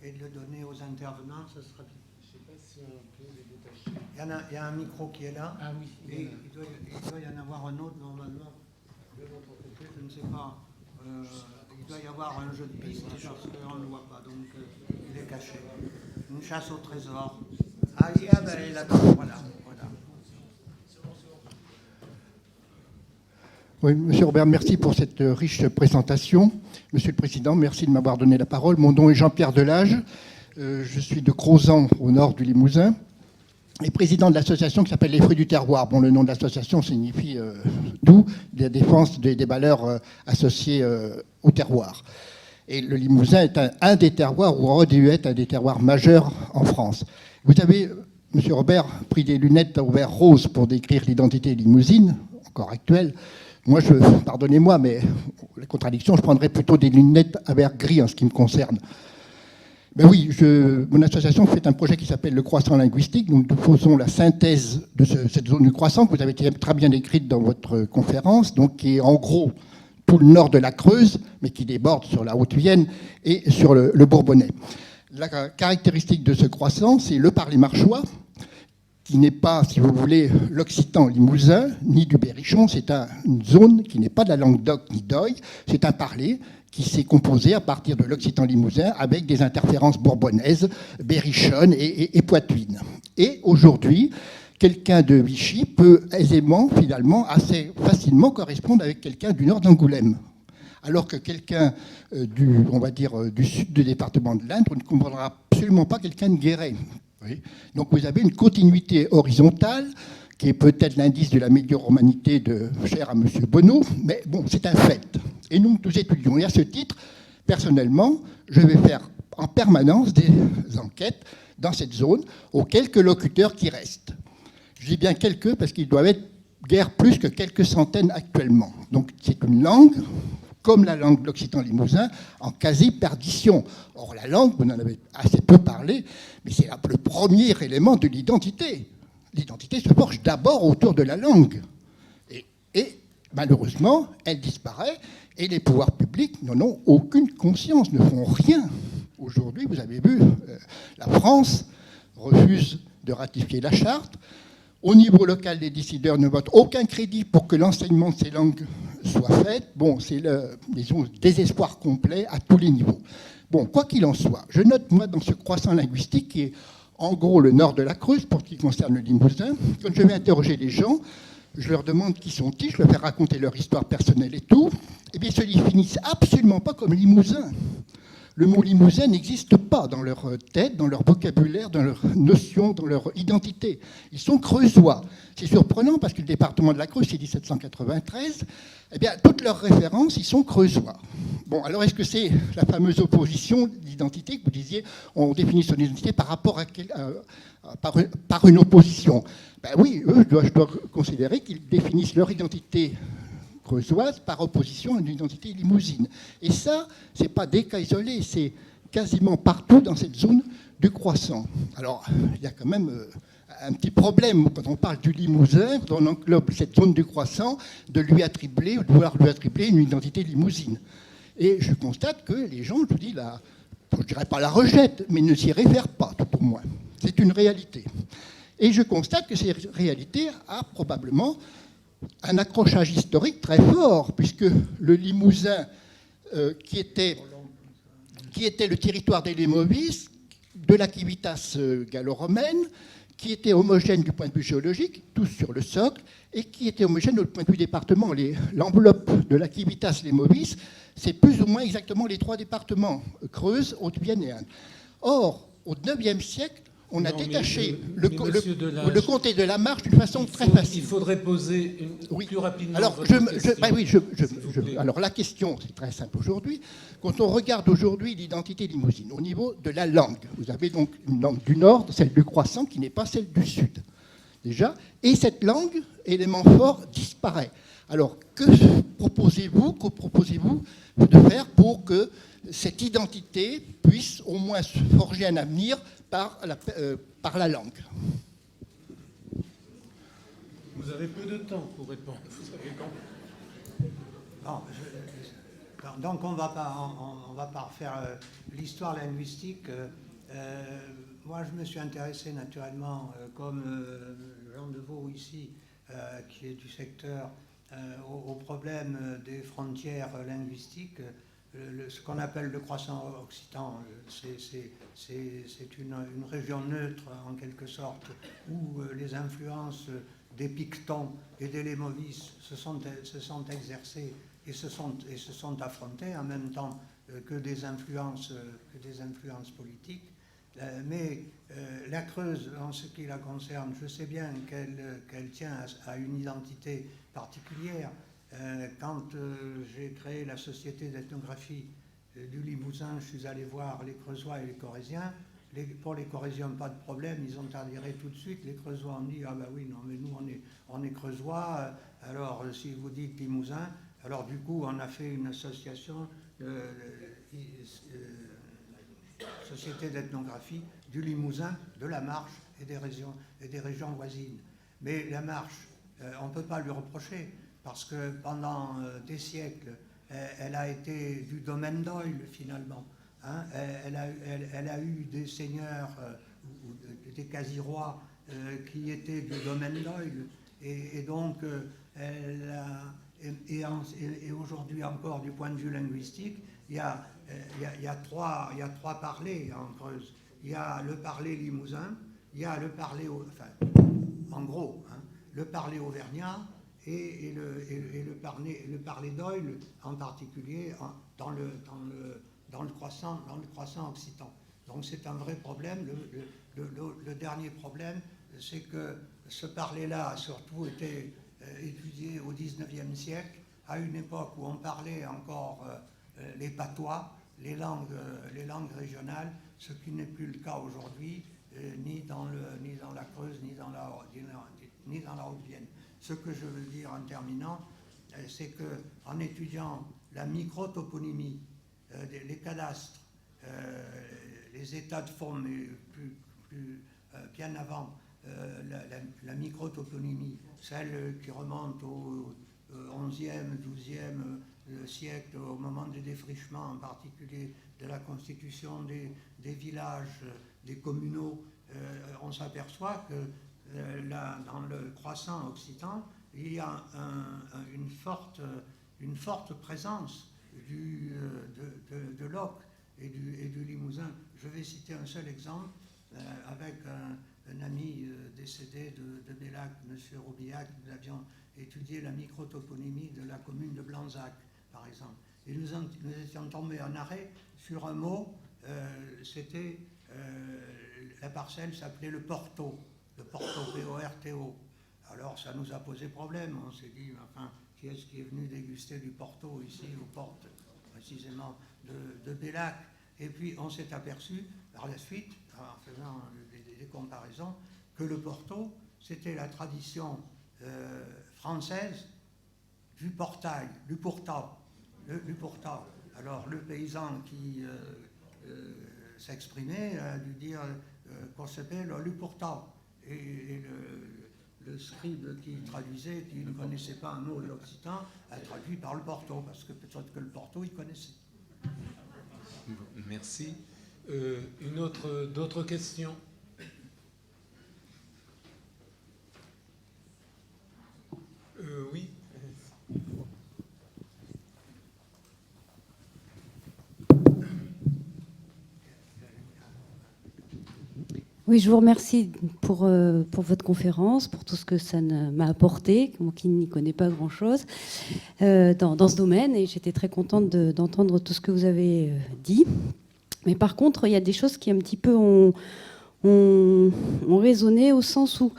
et de le donner aux intervenants, ce sera bien. Je ne sais pas si on peut les détacher. Il y a un micro qui est là, ah, oui, et il doit y en avoir un autre normalement de l'autre côté, je ne sais pas. Il doit y avoir un jeu de piste parce qu'on ne le voit pas, donc il est caché. Une chasse au trésor. Ah, il y a, là-bas, voilà. Oui, Monsieur Robert, merci pour cette riche présentation. Monsieur le Président, merci de m'avoir donné la parole. Mon nom est Jean-Pierre Delage. Je suis de Crozant, au nord du Limousin, et président de l'association qui s'appelle Les Fruits du Terroir. Bon, le nom de l'association signifie doux, la défense des valeurs associées au terroir. Et le Limousin est un des terroirs, ou aurait dû être un des terroirs majeurs en France. Vous avez, Monsieur Robert, pris des lunettes au vert rose pour décrire l'identité limousine, encore actuelle. Moi, pardonnez-moi, mais la contradiction, je prendrais plutôt des lunettes à verre gris en ce qui me concerne. Ben oui, mon association fait un projet qui s'appelle le croissant linguistique. Donc, nous faisons la synthèse de cette zone du croissant que vous avez très bien décrite dans votre conférence, donc qui est en gros tout le nord de la Creuse, mais qui déborde sur la Haute-Vienne et sur le Bourbonnais. La caractéristique de ce croissant, c'est le parler marchois, qui n'est pas, si vous voulez, l'occitan limousin, ni du berrichon. C'est une zone qui n'est pas de la langue d'oc ni d'oï, c'est un parler qui s'est composé à partir de l'occitan limousin avec des interférences bourbonnaises, berrichonnes et poitevines. Et aujourd'hui, quelqu'un de Vichy peut aisément, finalement, assez facilement correspondre avec quelqu'un du nord d'Angoulême. Alors que quelqu'un du sud du département de l'Indre ne comprendra absolument pas quelqu'un de Guéret. Oui. Donc vous avez une continuité horizontale qui est peut-être l'indice de la médio-romanité cher à M. Bonneau, mais bon, c'est un fait. Et nous étudions. Et à ce titre, personnellement, je vais faire en permanence des enquêtes dans cette zone aux quelques locuteurs qui restent. Je dis bien quelques parce qu'ils doivent être guère plus que quelques centaines actuellement. Donc c'est une langue, comme la langue de l'occitan limousin, en quasi-perdition. Or, la langue, vous en avez assez peu parlé, mais c'est le premier élément de l'identité. L'identité se forge d'abord autour de la langue. Et malheureusement, elle disparaît, et les pouvoirs publics n'en ont aucune conscience, ne font rien. Aujourd'hui, vous avez vu, la France refuse de ratifier la charte. Au niveau local, les décideurs ne votent aucun crédit pour que l'enseignement de ces langues soit fait. Bon, c'est le désespoir complet à tous les niveaux. Bon, quoi qu'il en soit, je note, moi, dans ce croissant linguistique qui est en gros le nord de la Creuse, pour ce qui concerne le Limousin, quand je vais interroger les gens, je leur demande qui sont-ils, je leur fais raconter leur histoire personnelle et tout, et bien ils se définissent absolument pas comme Limousin. Le mot Limousin n'existe pas dans leur tête, dans leur vocabulaire, dans leur notion, dans leur identité. Ils sont creusois. C'est surprenant parce que le département de la Creuse, c'est 1793. Eh bien, toutes leurs références, ils sont creusois. Bon, alors est-ce que c'est la fameuse opposition d'identité que vous disiez, on définit son identité par rapport par une opposition? Ben oui, eux, je dois considérer qu'ils définissent leur identité creusoise par opposition à une identité limousine. Et ça, ce n'est pas des cas isolés, c'est quasiment partout dans cette zone du croissant. Alors, il y a quand même un petit problème quand on parle du Limousin, quand on englobe cette zone du croissant, de vouloir lui attribuer une identité limousine. Et je constate que les gens, je vous dis, je ne dirais pas la rejettent, mais ne s'y réfèrent pas, tout au moins. C'est une réalité. Et je constate que cette réalité a probablement un accrochage historique très fort, puisque le Limousin, qui était le territoire des Lémovis, de la civitas gallo-romaine, qui était homogène du point de vue géologique, tous sur le socle, et qui était homogène du point de vue département. L'enveloppe de la civitas Lémovis, c'est plus ou moins exactement les trois départements, Creuse, Haute-Vienne et Indre. Or, au IXe siècle, on a détaché le comté de la Marche d'une façon très facile. Il faudrait poser plus rapidement alors, alors la question, c'est très simple aujourd'hui. Quand on regarde aujourd'hui l'identité limousine, au niveau de la langue, vous avez donc une langue du Nord, celle du croissant, qui n'est pas celle du Sud, déjà. Et cette langue, élément fort, disparaît. Alors, que proposez-vous de faire pour que cette identité puisse au moins se forger un avenir par la langue? Vous avez peu de temps pour répondre. Vous savez quand. Donc on va pas refaire l'histoire linguistique. Moi, je me suis intéressé naturellement, comme Jean Deveau ici, qui est du secteur, au problème des frontières linguistiques. Ce qu'on appelle le croissant occitan, c'est une région neutre, en quelque sorte, où les influences des Pictons et des Lémovis se sont exercées et se sont affrontées en même temps que des influences politiques. Mais la Creuse, en ce qui la concerne, je sais bien qu'elle tient à une identité particulière. Quand j'ai créé la société d'ethnographie du Limousin, je suis allé voir les Creusois et les Corésiens. Pour les Corésiens, pas de problème, ils ont adhéré tout de suite. Les Creusois ont dit « Ah ben oui, non, mais nous, on est Creusois, alors si vous dites Limousin », alors du coup, on a fait une association Société d'ethnographie du Limousin, de la Marche et des régions voisines. Mais la Marche, on ne peut pas lui reprocher, parce que pendant des siècles, elle a été du domaine d'Oyle, finalement. Hein. Elle a eu des seigneurs, ou des quasi-rois, qui étaient du domaine d'Oyle. Et donc, et aujourd'hui encore, du point de vue linguistique, il y a trois parlers en Creuse. Il y a le parler limousin, il y a le parler, en gros, hein, le parler auvergnat et le parler d'Oyle, en particulier dans le croissant occitan. Donc c'est un vrai problème. Le dernier problème, c'est que ce parler-là a surtout été étudié au XIXe siècle, à une époque où on parlait encore les patois, les langues régionales, ce qui n'est plus le cas aujourd'hui, ni dans la Creuse, ni dans la Haute-Vienne. Ce que je veux dire en terminant, c'est qu'en étudiant la microtoponymie, les cadastres, les états de forme, mais bien avant la microtoponymie, celle qui remonte au XIe, XIIe siècle, au moment des défrichements, en particulier de la constitution des villages, des communaux, on s'aperçoit que dans le croissant occitan, il y a une forte présence de l'oc et du limousin. Je vais citer un seul exemple avec un ami décédé de Bellac, M. Robillac. Nous avions étudié la microtoponymie de la commune de Blanzac, par exemple. Et nous étions tombés en arrêt sur un mot, la parcelle s'appelait le Porto, P-O-R-T-O. Alors ça nous a posé problème, on s'est dit, enfin, qui est-ce qui est venu déguster du Porto ici, aux portes précisément de Bellac? Et puis on s'est aperçu, par la suite, en faisant des comparaisons, que le Porto, c'était la tradition française du portail, du pourtau. Alors le paysan qui s'exprimait a dû dire qu'on s'appelle le pourtau. Et le scribe qui traduisait, qui ne connaissait pas un mot de l'occitan, a traduit par le Porto, parce que peut-être que le Porto, il connaissait. Merci. D'autres questions? Oui. Oui, je vous remercie pour votre conférence, pour tout ce que ça m'a apporté, moi qui n'y connais pas grand-chose dans ce domaine, et j'étais très contente d'entendre tout ce que vous avez dit. Mais par contre, il y a des choses qui un petit peu ont résonné, au sens où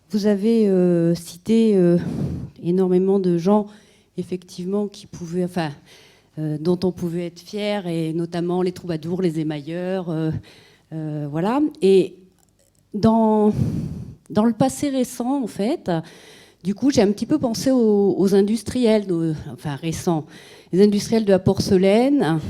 vous avez cité énormément de gens, effectivement, qui pouvaient, dont on pouvait être fier, et notamment les troubadours, les émailleurs, voilà. Et dans le passé récent, en fait, du coup, j'ai un petit peu pensé aux industriels, récents, les industriels de la porcelaine.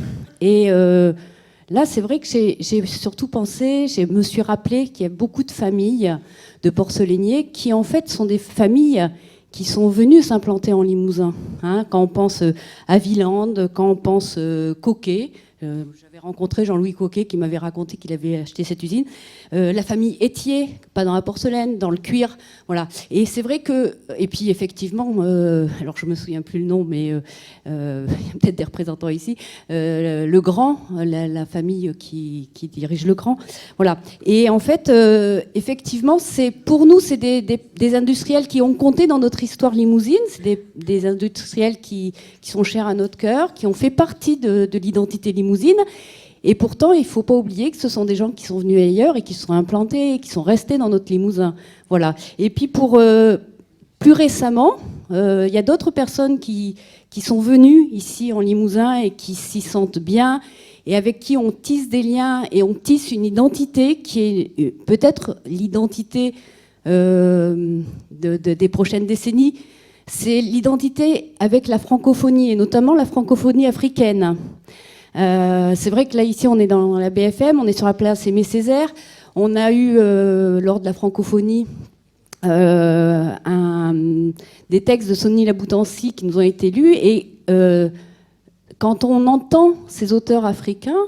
Et là, c'est vrai que j'ai surtout pensé, je me suis rappelé qu'il y a beaucoup de familles de porcelainiers qui, en fait, sont des familles qui sont venues s'implanter en Limousin. Hein, quand on pense à Villande, quand on pense Coquet. J'avais rencontré Jean-Louis Coquet qui m'avait raconté qu'il avait acheté cette usine. La famille Étier, pas dans la porcelaine, dans le cuir. Voilà. Et c'est vrai que... Et puis effectivement, alors je ne me souviens plus le nom, mais il y a peut-être des représentants ici. Le Grand, la famille qui dirige le Grand. Voilà. Et en fait, effectivement, pour nous, c'est des industriels qui ont compté dans notre histoire limousine. C'est des industriels qui sont chers à notre cœur, qui ont fait partie de l'identité limousine. Et pourtant, il ne faut pas oublier que ce sont des gens qui sont venus ailleurs et qui se sont implantés et qui sont restés dans notre Limousin. Voilà. Et puis, plus récemment, il y a d'autres personnes qui sont venues ici en Limousin et qui s'y sentent bien et avec qui on tisse des liens et on tisse une identité qui est peut-être l'identité des prochaines décennies. C'est l'identité avec la francophonie et notamment la francophonie africaine. C'est vrai que là, ici, on est dans la BFM, on est sur la place Aimé Césaire. On a eu, lors de la francophonie, des textes de Sonny Laboutancy qui nous ont été lus. Et quand on entend ces auteurs africains,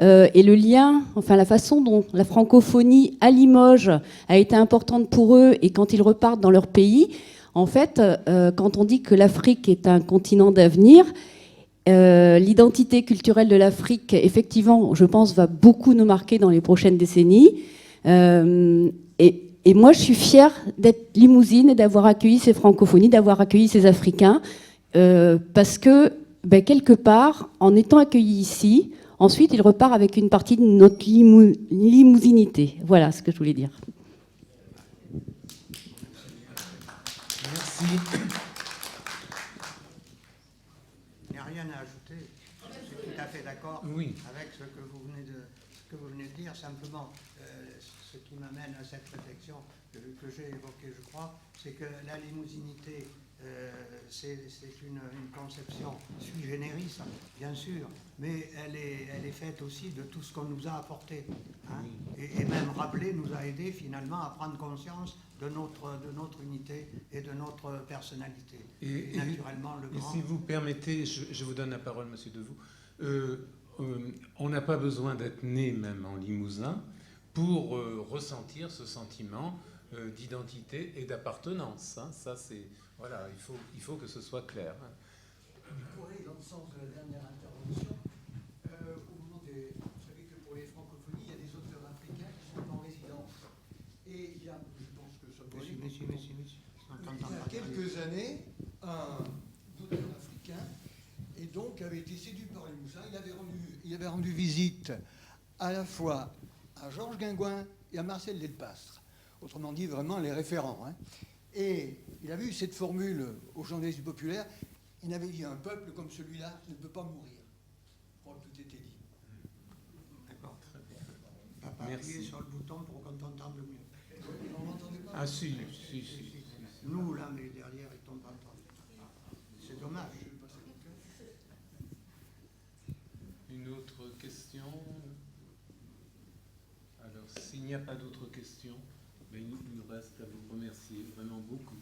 et le lien, enfin la façon dont la francophonie à Limoges a été importante pour eux, et quand ils repartent dans leur pays, en fait, quand on dit que l'Afrique est un continent d'avenir, l'identité culturelle de l'Afrique, effectivement, je pense, va beaucoup nous marquer dans les prochaines décennies. Et moi, je suis fière d'être limousine et d'avoir accueilli ces francophonies, d'avoir accueilli ces Africains, parce que, quelque part, en étant accueillis ici, ensuite, il repart avec une partie de notre limousinité. Voilà ce que je voulais dire. Merci. Il n'y a rien à ajouter. Je suis tout à fait d'accord avec ce que vous venez de dire. Simplement, ce qui m'amène à cette réflexion que j'ai évoquée, je crois, c'est que la limousinité, c'est une conception sui generis, bien sûr, mais elle est faite aussi de tout ce qu'on nous a apporté. Hein, et même Rabelais nous a aidés finalement à prendre conscience de notre unité et de notre personnalité. Et naturellement, le grand... Et si vous permettez, je vous donne la parole, monsieur Devoux. On n'a pas besoin d'être né même en Limousin pour ressentir ce sentiment d'identité et d'appartenance. Hein. Ça, c'est... Voilà, il faut que ce soit clair. Pour aller dans le sens de la dernière intervention, au moment des... Vous savez que pour les francophonies, il y a des auteurs africains qui sont en résidence. Et il y a, je pense que ça doit aller... Il y a quelques années, un auteur africain et donc avait été séduit par les Moussins. Il avait rendu visite à la fois à Georges Guingouin et à Marcel Delpastre. Autrement dit, vraiment les référents. Hein. Et il avait eu cette formule au journalisme populaire. Il avait dit un peuple comme celui-là ne peut pas mourir. Je crois que tout était dit. D'accord. Pas appuyer sur le bouton pour qu'on t'entende mieux. On n'entendait pas. Ah si. Nous, là, mais derrière, ils t'ont pas entendu. C'est dommage. Une autre question? Alors, s'il n'y a pas d'autres questions, il nous reste à vous remercier vraiment beaucoup.